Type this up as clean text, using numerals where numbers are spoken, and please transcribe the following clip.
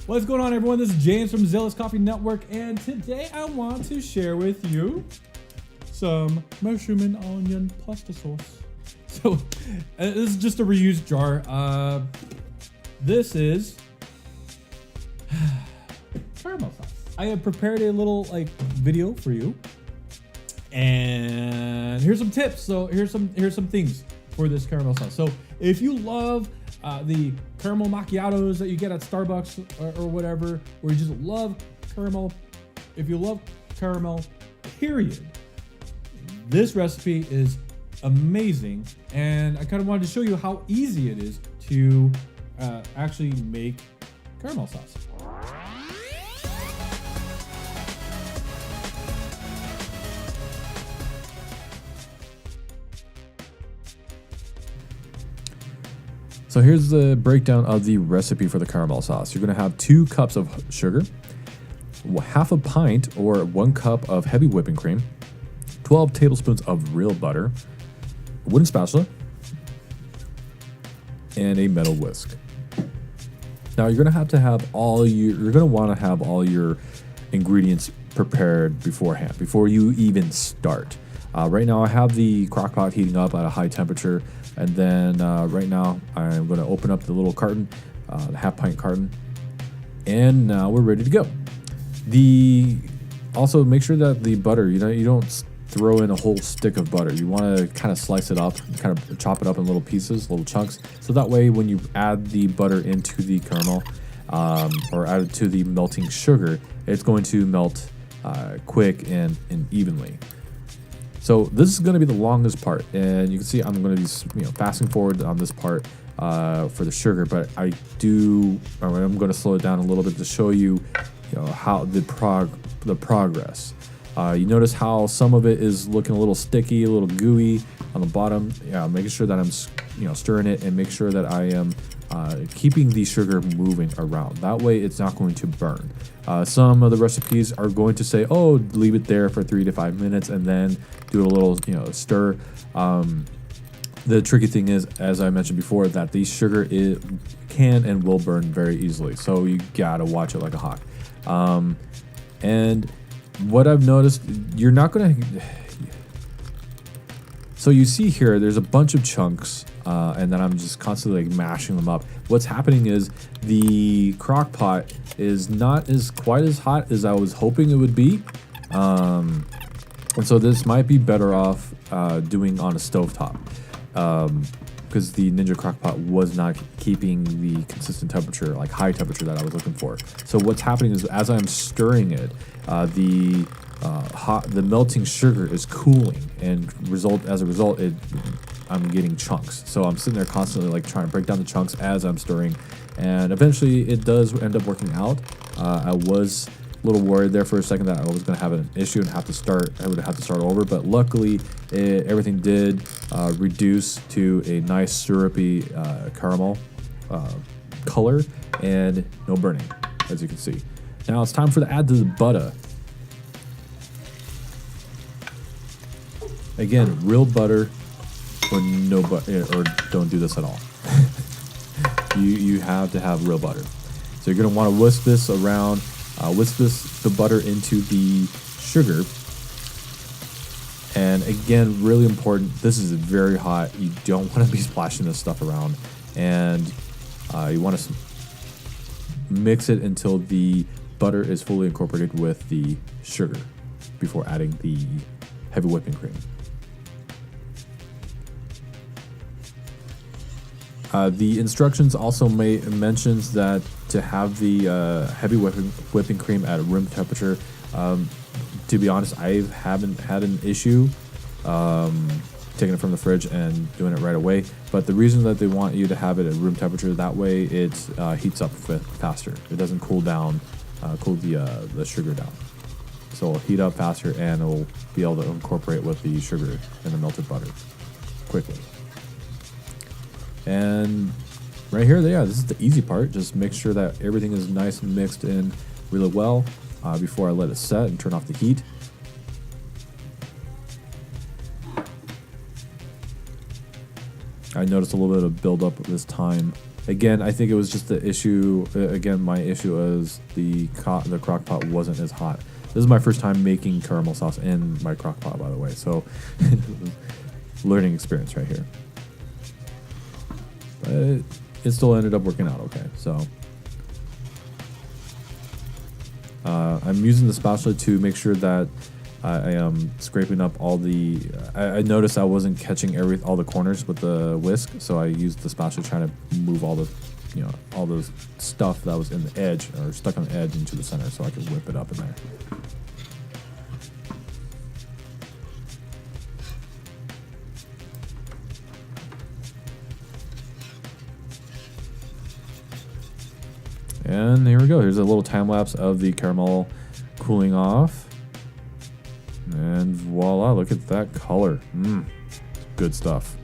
What's going on, everyone? This is James from Xealous Coffee Network, and today I want to share with you some mushroom and onion pasta sauce. So this is just a reused jar. This is caramel sauce. I have prepared a little video for you, and here's some tips. So here's some things for this caramel sauce. So if you love the caramel macchiatos that you get at Starbucks or whatever, or you just love caramel, if you love caramel, period, this recipe is amazing. And I kind of wanted to show you how easy it is to actually make caramel sauce. So here's the breakdown of the recipe for the caramel sauce. You're going to have 2 cups of sugar, half a pint or 1 cup of heavy whipping cream, 12 tablespoons of real butter, a wooden spatula, and a metal whisk. Now you're going to have all your ingredients prepared beforehand, before you even start. Right now I have the crock pot heating up at a high temperature. And then right now I'm going to open up the little carton, the half-pint carton, and now we're ready to go. Also make sure that the butter, you don't throw in a whole stick of butter. You want to kind of slice it up, kind of chop it up in little pieces, little chunks, so that way when you add the butter into the caramel or add it to the melting sugar, it's going to melt quick and evenly. So this is going to be the longest part, and you can see I'm going to be fasting forward on this part for the sugar, but I'm going to slow it down a little bit to show you, how the progress. You notice how some of it is looking a little sticky, a little gooey on the bottom. Yeah, making sure that I'm stirring it and make sure that I am keeping the sugar moving around. That way it's not going to burn. Some of the recipes are going to say, oh, leave it there for 3 to 5 minutes and then do a little stir. The tricky thing is, as I mentioned before, that the sugar can and will burn very easily, so you gotta watch it like a hawk. And what I've noticed, you're not gonna. So you see here, there's a bunch of chunks, and then I'm just constantly mashing them up. What's happening is the crock pot is not quite as hot as I was hoping it would be. And so this might be better off doing on a stovetop, because the Ninja Crockpot was not keeping the consistent temperature, like high temperature, that I was looking for. So what's happening is, as I'm stirring it, the melting sugar is cooling, and as a result, I'm getting chunks. So I'm sitting there constantly trying to break down the chunks as I'm stirring, and eventually it does end up working out. I was a little worried there for a second that I was going to have an issue and I would have to start over, but luckily everything did reduce to a nice syrupy caramel color and no burning, as you can see. Now it's time to add the butter. Again, real butter or no butter, or don't do this at all. you have to have real butter. So you're going to want to whisk this around. Whisk the butter into the sugar. And again, really important, this is very hot. You don't want to be splashing this stuff around. And you want to mix it until the butter is fully incorporated with the sugar before adding the heavy whipping cream. The instructions also mentions that to have the heavy whipping cream at room temperature. To be honest, I haven't had an issue taking it from the fridge and doing it right away. But the reason that they want you to have it at room temperature, that way it heats up faster. It doesn't cool down, cool the sugar down. So it'll heat up faster and it'll be able to incorporate with the sugar and the melted butter quickly. And right here, this is the easy part. Just make sure that everything is nice and mixed in really well before I let it set and turn off the heat. I noticed a little bit of buildup this time. Again, I think it was just the issue. Again, my issue is the crock pot wasn't as hot. This is my first time making caramel sauce in my crock pot, by the way. So, learning experience right here. But it still ended up working out okay. So, I'm using the spatula to make sure that I am scraping up all the. I noticed I wasn't catching all the corners with the whisk, so I used the spatula trying to move all the, all the stuff that was in the edge or stuck on the edge into the center, so I could whip it up in there. And here we go. Here's a little time lapse of the caramel cooling off. And voila, look at that color. Good stuff.